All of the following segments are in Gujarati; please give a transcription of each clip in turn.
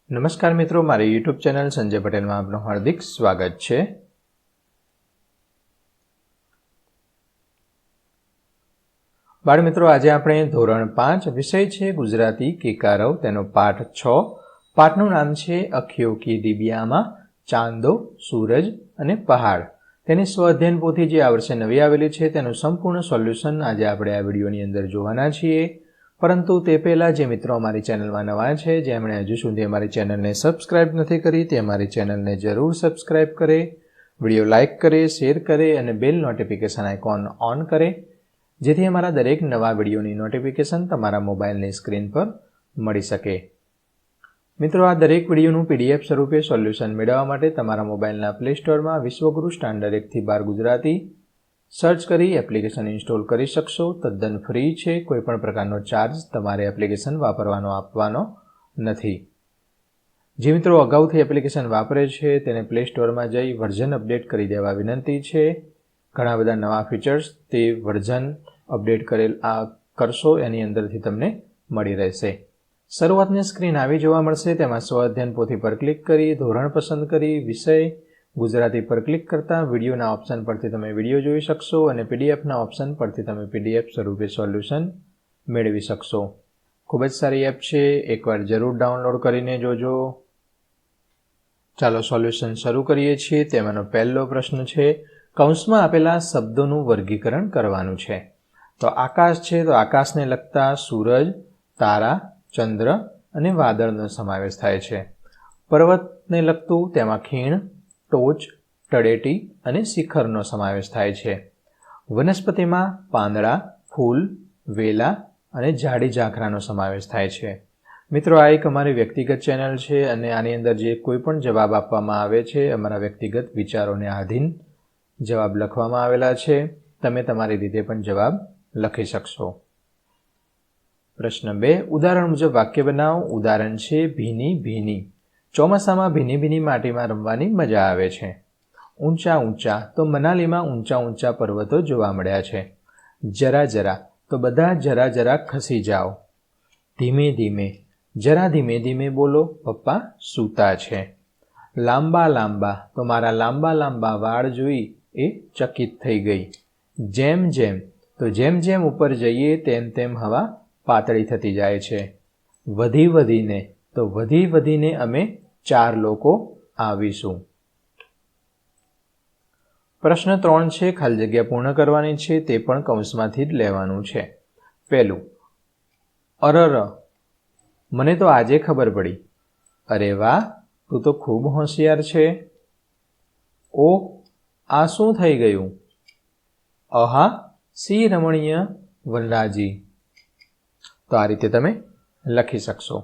નમસ્કાર મિત્રો, મારી યુટ્યુબ ચેનલ સંજય પટેલમાં આપનું હાર્દિક સ્વાગત છે. બાળ મિત્રો, આજે આપણે ધોરણ 5 વિષય છે ગુજરાતી કેકારવ, તેનો પાઠ 6. પાઠનું નામ છે અખિયો કી દિબિયામાં ચાંદો, સૂરજ અને પહાડ. તેની સ્વઅધ્યયન પોથી જે આ વર્ષે નવી આવેલી છે તેનું સંપૂર્ણ સોલ્યુશન આજે આપણે આ વિડીયોની અંદર જોવાના છીએ. પરંતુ તે પહેલાં જે મિત્રો અમારી ચેનલમાં નવા છે, જેમણે હજુ સુધી અમારી ચેનલને સબસ્ક્રાઇબ નથી કરી, તે અમારી ચેનલને જરૂર સબસ્ક્રાઇબ કરે, વિડીયો લાઇક કરે, શેર કરે અને બેલ નોટિફિકેશન આઇકોન ઓન કરે, જેથી અમારા દરેક નવા વિડીયોની નોટિફિકેશન તમારા મોબાઈલની સ્ક્રીન પર મળી શકે. મિત્રો, આ દરેક વિડીયોનું PDF સ્વરૂપે સોલ્યુશન મેળવવા માટે તમારા મોબાઈલના પ્લે સ્ટોરમાં વિશ્વગુરુ સ્ટાન્ડર્ડ 1 થી 12 ગુજરાતી સર્ચ કરી એપ્લિકેશન ઇન્સ્ટોલ કરી શકશો. તદ્દન ફ્રી છે, કોઈપણ પ્રકારનો ચાર્જ તમારે એપ્લિકેશન વાપરવાનો આપવાનો નથી. જે મિત્રો અગાઉથી એપ્લિકેશન વાપરે છે તેને પ્લે સ્ટોરમાં જઈ વર્ઝન અપડેટ કરી દેવા વિનંતી છે. ઘણા બધા નવા ફીચર્સ તે વર્ઝન અપડેટ કરશો એની અંદરથી તમને મળી રહેશે. શરૂઆતની સ્ક્રીન આવી જોવા મળશે. તેમાં સ્વઅધ્યયન પોથી પર ક્લિક કરી ધોરણ પસંદ કરી વિષય ગુજરાતી પર ક્લિક કરતાં વિડીયોના ઓપ્શન પરથી તમે વિડીયો જોઈ શકશો અને PDFના ઓપ્શન પરથી તમે PDF સ્વરૂપે સોલ્યુશન મેળવી શકશો. ખૂબ જ સારી એપ છે, એકવાર જરૂર ડાઉનલોડ કરીને જોજો. ચાલો સોલ્યુશન શરૂ કરીએ છીએ. તેમાંનો પહેલો પ્રશ્ન છે, કૌંસમાં આપેલા શબ્દોનું વર્ગીકરણ કરવાનું છે. તો આકાશ છે, તો આકાશને લગતા સૂરજ, તારા, ચંદ્ર અને વાદળનો સમાવેશ થાય છે. પર્વતને લગતું તેમાં ખીણ, ટોચ, તળેટી અને શિખરનો સમાવેશ થાય છે. વનસ્પતિમાં પાંદડા, ફૂલ, વેલા અને જાડી ઝાંખરાનો સમાવેશ થાય છે. મિત્રો, આ એક અમારી વ્યક્તિગત ચેનલ છે અને આની અંદર જે કોઈ પણ જવાબ આપવામાં આવે છે અમારા વ્યક્તિગત વિચારોને આધીન જવાબ લખવામાં આવેલા છે. તમે તમારી રીતે પણ જવાબ લખી શકશો. પ્રશ્ન 2, ઉદાહરણ મુજબ વાક્ય બનાવો. ઉદાહરણ છે ભીની ભીની. ચોમાસામાં ભીની ભીની માટીમાં રમવાની મજા આવે છે. ઊંચા ઊંચા, તો મનાલીમાં ઊંચા ઊંચા પર્વતો જોવા મળ્યા છે. જરા જરા, તો બધા જરા જરા ખસી જાઓ. ધીમે ધીમે, જરા ધીમે ધીમે બોલો, પપ્પા સૂતા છે. લાંબા લાંબા, તો મારા લાંબા લાંબા વાળ જોઈ એ ચકિત થઈ ગઈ. જેમ જેમ, તો જેમ જેમ ઉપર જઈએ તેમ તેમ હવા પાતળી થતી જાય છે. વધી વધીને, તો વધી વધીને અમે 4 લોકો આવીશું. પ્રશ્ન 3 છે, ખાલી જગ્યા પૂર્ણ કરવાની છે, તે પણ કૌંસમાંથી જ લેવાનું છે. પહેલું, અરર, મને તો આજે ખબર પડી. અરે વાહ, તું તો ખૂબ હોશિયાર છે. ઓહ, આ શું થઈ ગયું? અહા, સી રમણીય વનરાજી. તો આ રીતે તમે લખી શકશો.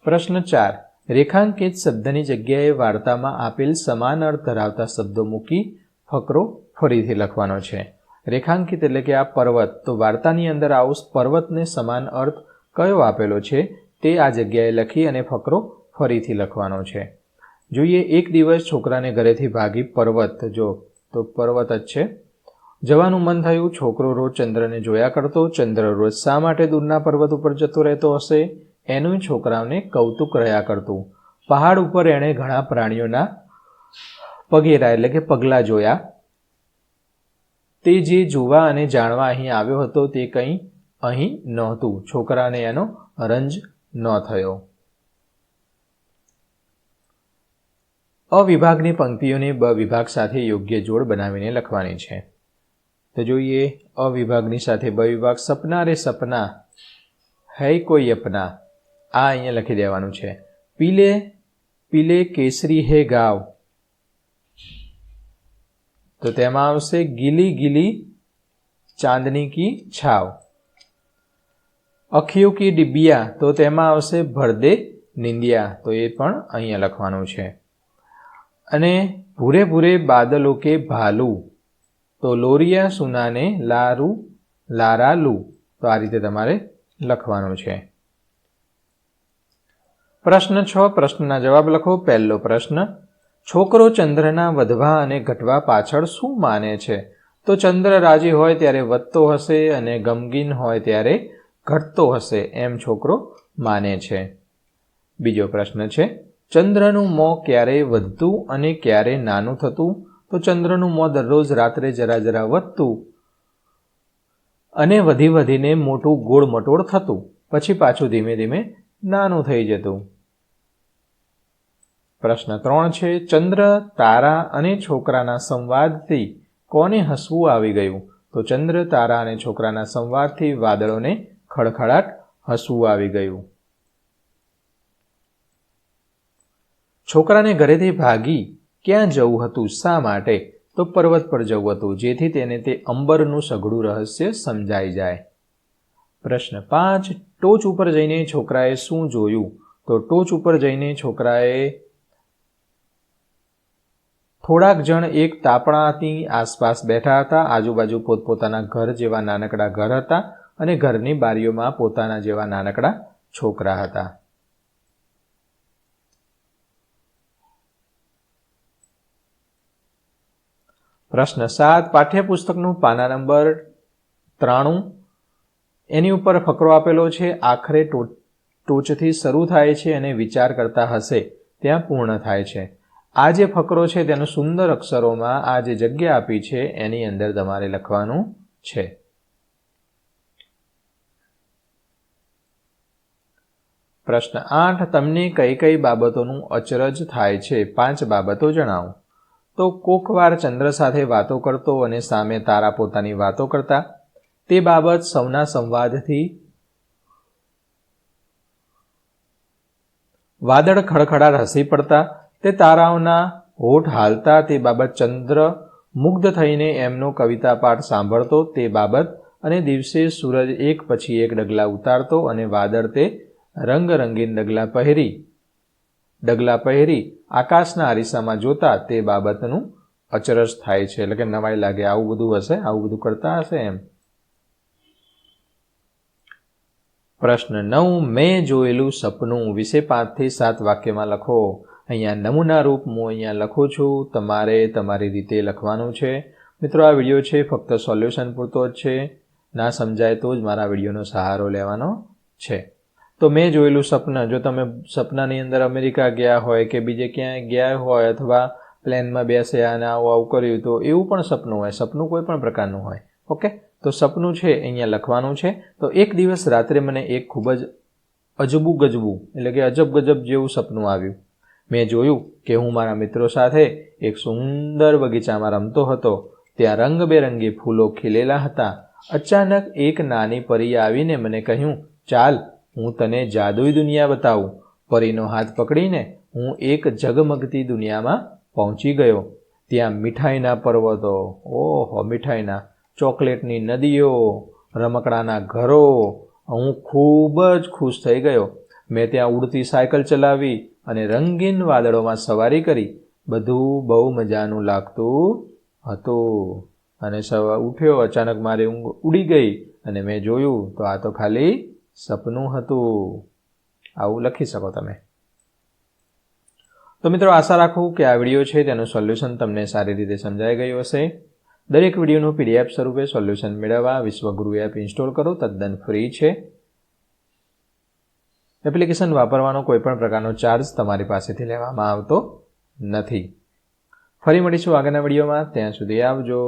પ્રશ્ન 4, રેખાંકિત શબ્દની જગ્યાએ વાર્તામાં આપેલ સમાન અર્થ ધરાવતા શબ્દો મૂકી ફકરો ફરીથી લખવાનો છે. રેખાંકિત એટલે કે આ પર્વત, તો વાર્તાની અંદર આવો પર્વતને સમાન અર્થ કયો આપેલો છે તે આ જગ્યાએ લખી અને ફકરો ફરીથી લખવાનો છે. જોઈએ, એક દિવસ છોકરાને ઘરેથી ભાગી પર્વત, જો તો પર્વત જ છે, જવાનું મન થયું. છોકરો રોજ ચંદ્રને જોયા કરતો. ચંદ્ર રોજ શા માટે દૂરના પર્વત ઉપર જતો રહેતો હશે? એનું છોકરાઓને કૌતુક રહ્યા કરતું. પહાડ ઉપર એણે ઘણા પ્રાણીઓના પગેરા એટલે કે પગલા જોયા. તે જે જોવા અને જાણવા અહીં આવ્યો હતો તે કંઈ અહીં નહોતું. છોકરાને એનો રંજ ન થયો. અ વિભાગની પંક્તિઓને બ વિભાગ સાથે યોગ્ય જોડ બનાવીને લખવાની છે. તો જોઈએ, અ વિભાગની સાથે બ વિભાગ. સપના રે સપના હૈ કોઈ અપના, આ અહીંયા લખી દેવાનું છે. પીલે પીલે કેસરી હે ગાવ, તો તેમાં આવશે ગીલી ગીલી ચાંદની કી છાવ. અખિયો કી ડિબિયા, તો તેમાં આવશે ભરદે નિંદિયા, તો એ પણ અહીંયા લખવાનું છે. અને ભૂરે ભૂરે બાદલો કે ભાલુ, તો લોરિયા સુનાને લારું લારાલુ, તો આ રીતે તમારે લખવાનું છે. પ્રશ્ન 6, પ્રશ્નના જવાબ લખો. પહેલો પ્રશ્ન, છોકરો ચંદ્રના વધવા અને ઘટવા પાછળ શું માને છે? તો ચંદ્ર રાજી હોય ત્યારે વધતો હશે અને ગમગીન હોય ત્યારે ઘટતો હશે, એમ છોકરો માને છે. બીજો પ્રશ્ન છે, ચંદ્રનું મોં ક્યારે વધતું અને ક્યારે નાનું થતું? તો ચંદ્રનું મોં દરરોજ રાત્રે જરા જરા વધતું અને વધી વધીને મોટું ગોળ મટોળ થતું, પછી પાછું ધીમે ધીમે નાનું થઈ જતું. પ્રશ્ન 3 છે, ચંદ્ર, તારા અને છોકરાના સંવાદથી કોને હસવું આવી ગયું? તો ચંદ્ર, તારા અને છોકરાના સંવાદથી વાદળોને ખડખડાટ હસવું આવી ગયું. છોકરાને ઘરેથી ભાગી ક્યાં જવું હતું? શા માટે? તો પર્વત પર જવું હતું, જેથી તેને તે અંબરનું સઘળું રહસ્ય સમજાઈ જાય. પ્રશ્ન 5, ટોચ ઉપર જઈને છોકરાએ શું જોયું? તો ટોચ ઉપર જઈને છોકરાએ થોડાક જણ એક તાપણાની આસપાસ બેઠા હતા. આજુબાજુ પોતપોતાના ઘર જેવા નાનકડા ઘર હતા અને ઘરની બારીઓમાં પોતાના જેવા નાનકડા છોકરા હતા. પ્રશ્ન 7, પાઠ્યપુસ્તકનું પાના નંબર 93, એની ઉપર ફકરો આપેલો છે. આખરે ટોચથી શરૂ થાય છે અને વિચાર કરતા હશે ત્યાં પૂર્ણ થાય છે. આ જે ફકરો છે તેનો સુંદર અક્ષરોમાં આ જે જગ્યા આપી છે એની અંદર તમારે લખવાનું છે. પ્રશ્ન 8, તમને કઈ કઈ બાબતોનું અચરજ થાય છે? 5 બાબતો જણાવો. તો કોક વાર ચંદ્ર સાથે વાતો કરતો અને સામે તારા પોતાની વાતો કરતા, તે બાબત સૌના સંવાદથી વાદળ ખડખડાટ હસી પડતા, તે તારાઓના હોઠ હાલતા, તે બાબત ચંદ્ર મુગ્ધ થઈને એમનો કવિતા પાઠ સાંભળતો, તે બાબત અને દિવસે સૂરજ એક પછી એક ડગલા ઉતારતો અને વાદળ તે રંગરંગીન ડગલા પહેરી આકાશના અરીસામાં જોતા, તે બાબતનું અચરજ થાય છે. એટલે કે નવાઈ લાગે, આવું બધું હશે, આવું બધું કરતા હશે એમ. પ્રશ્ન 9, મેં જોયેલું સપનું વિશે 5 થી 7 વાક્યમાં લખો. અહીંયા નમૂના રૂપ હું અહીંયા લખું છું, તમારે તમારી રીતે લખવાનું છે. મિત્રો, આ વિડીયો છે ફક્ત સોલ્યુશન પૂરતો જ છે, ના સમજાય તો જ મારા વિડીયોનો સહારો લેવાનો છે. તો મેં જોયેલું સપના, જો તમે સપનાની અંદર અમેરિકા ગયા હોય કે બીજે ક્યાંય ગયા હોય અથવા પ્લેનમાં બેસ્યા અને આવું કર્યું, તો એવું પણ સપનું હોય. સપનું કોઈ પણ પ્રકારનું હોય. ઓકે, તો સપનું છે અહીંયા લખવાનું છે. તો એક દિવસ રાત્રે મને એક ખૂબ જ અજબું ગજબું એટલે કે અજબ ગજબ જેવું સપનું આવ્યું. મેં જોયું કે હું મારા મિત્રો સાથે એક સુંદર બગીચામાં રમતો હતો. ત્યાં રંગબેરંગી ફૂલો ખીલેલા હતા. અચાનક એક નાની પરી આવીને મને કહ્યું, ચાલ હું તને જાદુઈ દુનિયા બતાવું. પરીનો હાથ પકડીને હું એક ઝગમગતી દુનિયામાં પહોંચી ગયો. ત્યાં મીઠાઈના પર્વતો, ઓહો મીઠાઈના, ચોકલેટની નદીઓ, રમકડાના ઘરો. હું ખૂબ જ ખુશ થઈ ગયો. મેં ત્યાં ઉડતી સાયકલ ચલાવી અને રંગીન વાદળોમાં સવારી કરી. બધું બહુ મજાનું લાગતું હતું. અને સવાર ઉઠ્યો, અચાનક મારી ઊંઘ ઉડી ગઈ અને મેં જોયું તો આ તો ખાલી સપનું હતું. આવું લખી શકો તમે. તો મિત્રો, આશા રાખું કે આ વિડીયો છે તેનું સોલ્યુશન તમને સારી રીતે સમજાઈ ગયું હશે. દરેક વિડીયોનું PDF સ્વરૂપે સોલ્યુશન મેળવવા વિશ્વગુરુ એપ ઇન્સ્ટોલ કરો, તદ્દન ફ્રી છે. એપ્લિકેશન વાપરવાનો કોઈ પણ પ્રકારનો ચાર્જ તમારી પાસેથી લેવામાં આવતો નથી. ફરી મળીશું આગળના વિડીયોમાં, ત્યાં સુધી આવજો.